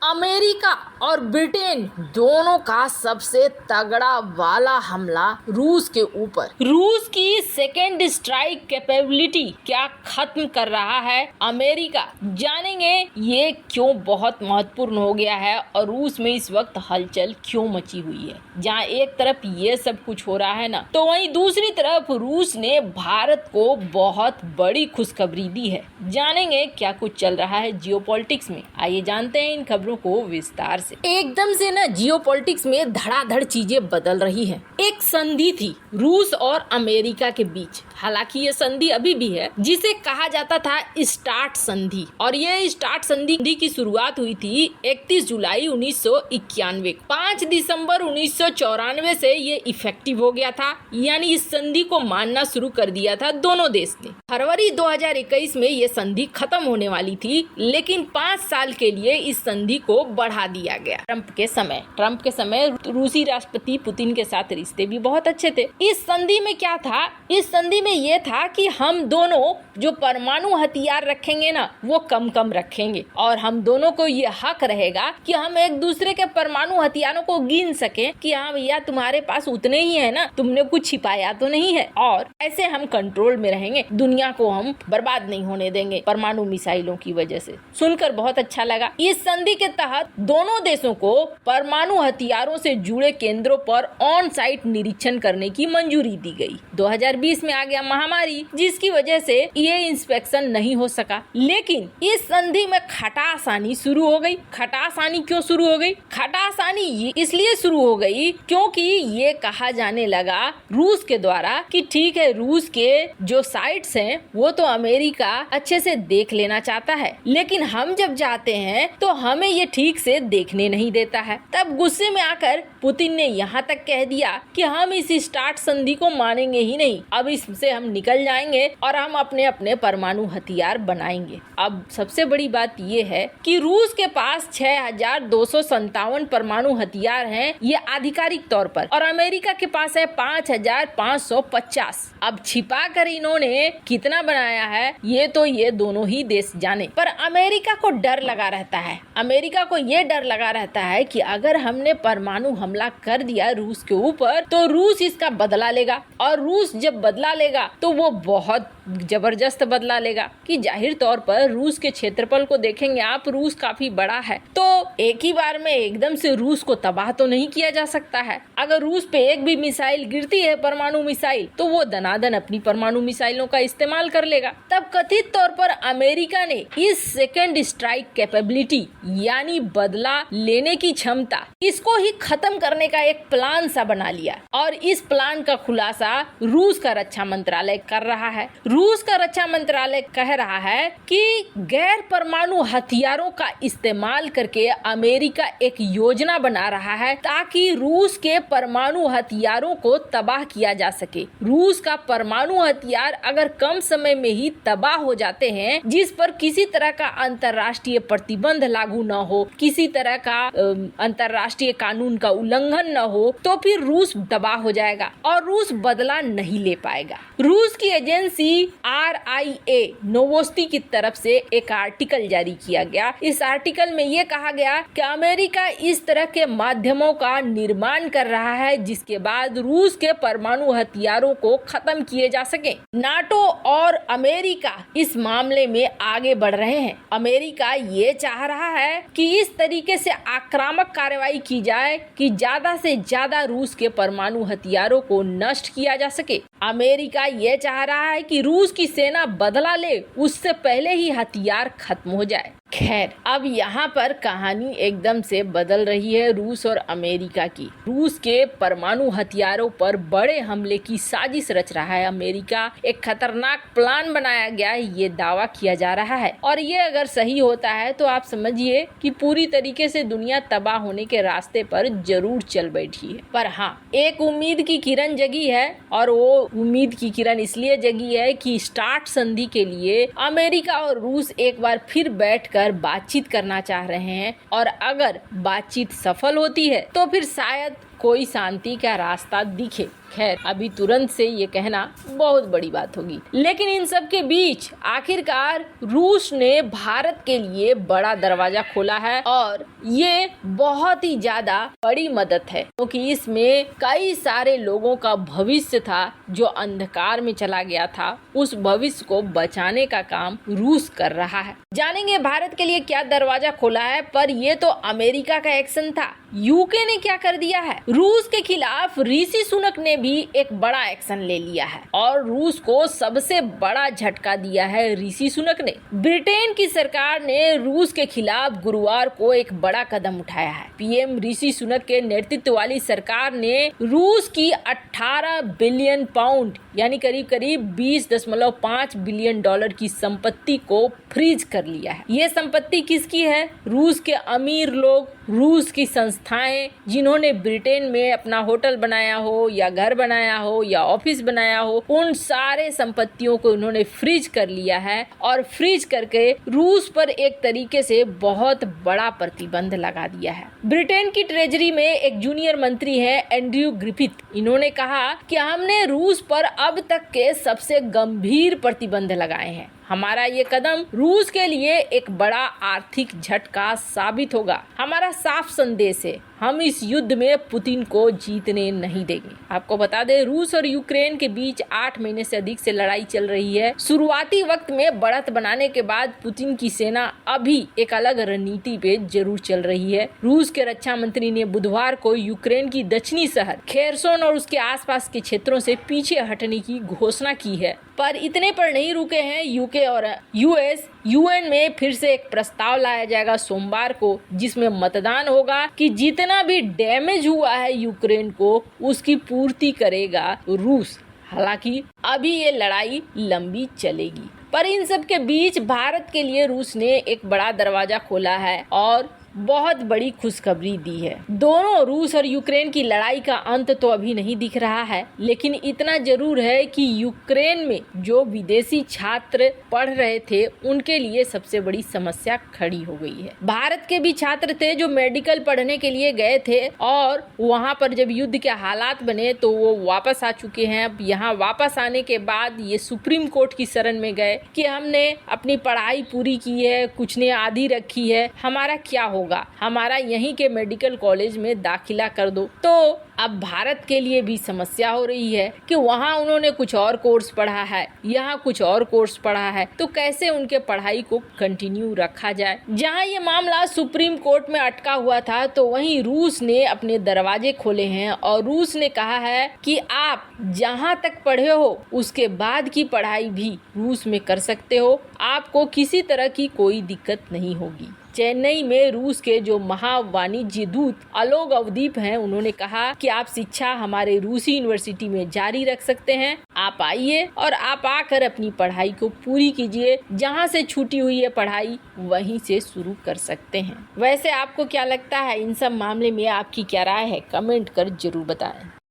America और Britain दोनों का सबसे तगड़ा वाला हमला रूस के ऊपर। रूस की सेकेंड स्ट्राइक कैपेबिलिटी क्या खत्म कर रहा है अमेरिका, जानेंगे ये क्यों बहुत महत्वपूर्ण हो गया है और रूस में इस वक्त हलचल क्यों मची हुई है। जहाँ एक तरफ ये सब कुछ हो रहा है ना, तो वहीं दूसरी तरफ रूस ने भारत को बहुत बड़ी खुशखबरी दी है। जानेंगे क्या कुछ चल रहा है जियोपॉलिटिक्स में, आइए जानते हैं इन खबरों को विस्तार से। एकदम से ना जियोपॉलिटिक्स में धड़ाधड़ चीजें बदल रही हैं। एक संधि थी रूस और अमेरिका के बीच, हालांकि ये संधि अभी भी है, जिसे कहा जाता था स्टार्ट संधि, और ये स्टार्ट संधि की शुरुआत हुई थी 31 जुलाई 1991। 5 दिसंबर 1994 से ये इफेक्टिव हो गया था, यानी इस संधि को मानना शुरू कर दिया था दोनों देश ने। फरवरी 2021 में ये संधि खत्म होने वाली थी, लेकिन 5 साल के लिए इस संधि को बढ़ा दिया गया। ट्रंप के समय रूसी राष्ट्रपति पुतिन के साथ रिश्ते भी बहुत अच्छे थे। इस संधि में क्या था, इस संधि में ये था कि हम दोनों जो परमाणु हथियार रखेंगे ना, वो कम रखेंगे, और हम दोनों को ये हक रहेगा कि हम एक दूसरे के परमाणु हथियारों को गिन सके कि हाँ भैया तुम्हारे पास उतने ही है ना, तुमने कुछ छिपाया तो नहीं है, और ऐसे हम कंट्रोल में रहेंगे, दुनिया को हम बर्बाद नहीं होने देंगे परमाणु मिसाइलों की वजह से। सुनकर बहुत अच्छा लगा। इस संधि के तहत दोनों देशों को परमाणु हथियारों से जुड़े केंद्रों पर ऑन साइट निरीक्षण करने की मंजूरी दी गई। 2020 में आ गया महामारी, जिसकी वजह से ये इंस्पेक्शन नहीं हो सका, लेकिन इस संधि में खटासानी शुरू हो गई। खटासानी क्यों शुरू हो गई? खटासानी इसलिए शुरू हो गई क्योंकि ये कहा जाने लगा रूस के द्वारा कि ठीक है, रूस के जो साइट्स हैं वो तो अमेरिका अच्छे से देख लेना चाहता है, लेकिन हम जब जाते हैं तो हमें ये ठीक से देखने नहीं देता है। तब गुस्से में आकर पुतिन ने यहाँ तक कह दिया कि हम इस स्टार्ट संधि को मानेंगे ही नहीं, अब इससे हम निकल जाएंगे और हम अपने अपने परमाणु हथियार बनाएंगे। अब सबसे बड़ी बात ये है कि रूस के पास 6257 परमाणु हथियार हैं, ये आधिकारिक तौर पर, और अमेरिका के पास है 5550। अब छिपा कर इन्होंने कितना बनाया है ये तो ये दोनों ही देश जाने, पर अमेरिका को डर लगा रहता है। अमेरिका को ये डर लगा रहता है कि अगर हमने परमाणु हमला कर दिया रूस के ऊपर तो रूस इसका बदला लेगा, और रूस जब बदला लेगा तो वो बहुत जबरदस्त बदला लेगा कि जाहिर तौर पर रूस के क्षेत्रफल को देखेंगे आप, रूस काफी बड़ा है, तो एक ही बार में एकदम से रूस को तबाह तो नहीं किया जा सकता है। अगर रूस पे एक भी मिसाइल गिरती है, परमाणु मिसाइल, तो वो दनादन अपनी परमाणु मिसाइलों का इस्तेमाल कर लेगा। तब कथित तौर पर अमेरिका ने इस सेकेंड स्ट्राइक कैपेबिलिटी यानी बदला लेने की क्षमता, इसको ही खत्म करने का एक प्लान सा बना लिया, और इस प्लान का खुलासा रूस का रक्षा मंत्रालय कर रहा है। रूस का रक्षा मंत्रालय कह रहा है कि गैर परमाणु हथियारों का इस्तेमाल करके अमेरिका एक योजना बना रहा है ताकि रूस के परमाणु हथियारों को तबाह किया जा सके। रूस का परमाणु हथियार अगर कम समय में ही तबाह हो जाते हैं, जिस पर किसी तरह का अंतर्राष्ट्रीय प्रतिबंध लागू न हो, किसी तरह का अंतर्राष्ट्रीय कानून का उल्लंघन न हो, तो फिर रूस तबाह हो जाएगा और रूस बदला नहीं ले पाएगा। रूस की एजेंसी RIA नोवोस्टी की तरफ से एक आर्टिकल जारी किया गया। इस आर्टिकल में ये कहा गया कि अमेरिका इस तरह के माध्यमों का निर्माण कर रहा है जिसके बाद रूस के परमाणु हथियारों को खत्म किए जा सके। नाटो और अमेरिका इस मामले में आगे बढ़ रहे हैं। अमेरिका ये चाह रहा है कि इस तरीके से आक्रामक कार्रवाई की जाए कि ज्यादा से ज्यादा रूस के परमाणु हथियारों को नष्ट किया जा सके। अमेरिका ये चाह रहा है कि रूस की सेना बदला ले, उससे पहले ही हथियार खत्म हो जाए। खैर, अब यहाँ पर कहानी एकदम से बदल रही है रूस और अमेरिका की। रूस के परमाणु हथियारों पर बड़े हमले की साजिश रच रहा है अमेरिका। एक खतरनाक प्लान बनाया गया है, ये दावा किया जा रहा है, और ये अगर सही होता है तो आप समझिए कि पूरी तरीके से दुनिया तबाह होने के रास्ते पर जरूर चल बैठी है। पर हाँ, एक उम्मीद की किरण जगी है, और वो उम्मीद की किरण इसलिए जगी है कि स्टार्ट संधि के लिए अमेरिका और रूस एक बार फिर बैठकर बातचीत करना चाह रहे हैं, और अगर बातचीत सफल होती है तो फिर शायद कोई शांति का रास्ता दिखे। खैर अभी तुरंत से ये कहना बहुत बड़ी बात होगी। लेकिन इन सब के बीच आखिरकार रूस ने भारत के लिए बड़ा दरवाजा खोला है और ये बहुत ही ज्यादा बड़ी मदद है, क्योंकि इसमें कई सारे लोगों का भविष्य था जो अंधकार में चला गया था। उस भविष्य को बचाने का काम रूस कर रहा है। जानेंगे भारत के लिए क्या दरवाजा खोला है, पर ये तो अमेरिका का एक्शन था। यूके ने क्या कर दिया है? रूस के खिलाफ ऋषि सुनक ने भी एक बड़ा एक्शन ले लिया है और रूस को सबसे बड़ा झटका दिया है ऋषि सुनक ने। ब्रिटेन की सरकार ने रूस के खिलाफ गुरुवार को एक बड़ा कदम उठाया है। पीएम ऋषि सुनक के नेतृत्व वाली सरकार ने रूस की 18 बिलियन पाउंड यानी करीब करीब 20.5 बिलियन डॉलर की संपत्ति को फ्रीज कर लिया है। ये संपत्ति किसकी है? रूस के अमीर लोग, रूस की संस्थाएं जिन्होंने ब्रिटेन में अपना होटल बनाया हो या घर बनाया हो या ऑफिस बनाया हो, उन सारे संपत्तियों को उन्होंने फ्रीज कर लिया है और फ्रीज करके रूस पर एक तरीके से बहुत बड़ा प्रतिबंध लगा दिया है। ब्रिटेन की ट्रेजरी में एक जूनियर मंत्री है एंड्रयू ग्रिफिथ। इन्होंने कहा कि हमने रूस पर अब तक के सबसे गंभीर प्रतिबंध लगाए हैं। हमारा ये कदम रूस के लिए एक बड़ा आर्थिक झटका साबित होगा। हमारा साफ संदेश है, हम इस युद्ध में पुतिन को जीतने नहीं देंगे। आपको बता दें, रूस और यूक्रेन के बीच 8 महीने से अधिक से लड़ाई चल रही है। शुरुआती वक्त में बढ़त बनाने के बाद पुतिन की सेना अभी एक अलग रणनीति पे जरूर चल रही है। रूस के रक्षा मंत्री ने बुधवार को यूक्रेन की दक्षिणी शहर खेरसोन और उसके आसपास के क्षेत्रों से पीछे हटने की घोषणा की है। पर इतने पर नहीं रुके हैं। यूके और यूएस यूएन में फिर से एक प्रस्ताव लाया जाएगा सोमवार को, जिसमें मतदान होगा कि जितना भी डैमेज हुआ है यूक्रेन को उसकी पूर्ति करेगा रूस। हालांकि अभी ये लड़ाई लंबी चलेगी। पर इन सब के बीच भारत के लिए रूस ने एक बड़ा दरवाजा खोला है और बहुत बड़ी खुशखबरी दी है। दोनों रूस और यूक्रेन की लड़ाई का अंत तो अभी नहीं दिख रहा है, लेकिन इतना जरूर है कि यूक्रेन में जो विदेशी छात्र पढ़ रहे थे उनके लिए सबसे बड़ी समस्या खड़ी हो गई है। भारत के भी छात्र थे जो मेडिकल पढ़ने के लिए गए थे और वहां पर जब युद्ध के हालात बने तो वो वापस आ चुके हैं। अब यहाँ वापस आने के बाद ये सुप्रीम कोर्ट की शरण में गए कि हमने अपनी पढ़ाई पूरी की है, कुछ ने आधी रखी है, हमारा क्या होगा, हमारा यहीं के मेडिकल कॉलेज में दाखिला कर दो। तो अब भारत के लिए भी समस्या हो रही है कि वहाँ उन्होंने कुछ और कोर्स पढ़ा है, यहाँ कुछ और कोर्स पढ़ा है, तो कैसे उनके पढ़ाई को कंटिन्यू रखा जाए। जहाँ ये मामला सुप्रीम कोर्ट में अटका हुआ था, तो वहीं रूस ने अपने दरवाजे खोले हैं और रूस ने कहा है कि आप जहाँ तक पढ़े हो उसके बाद की पढ़ाई भी रूस में कर सकते हो, आपको किसी तरह की कोई दिक्कत नहीं होगी। चेन्नई में रूस के जो महावाणिज्य दूत अलोक अवदीप हैं, उन्होंने कहा कि आप शिक्षा हमारे रूसी यूनिवर्सिटी में जारी रख सकते हैं। आप आइए और आप आकर अपनी पढ़ाई को पूरी कीजिए। जहां से छूटी हुई है पढ़ाई वहीं से शुरू कर सकते हैं। वैसे आपको क्या लगता है इन सब मामले में, आपकी क्या राय है? कमेंट कर जरूर बताएं।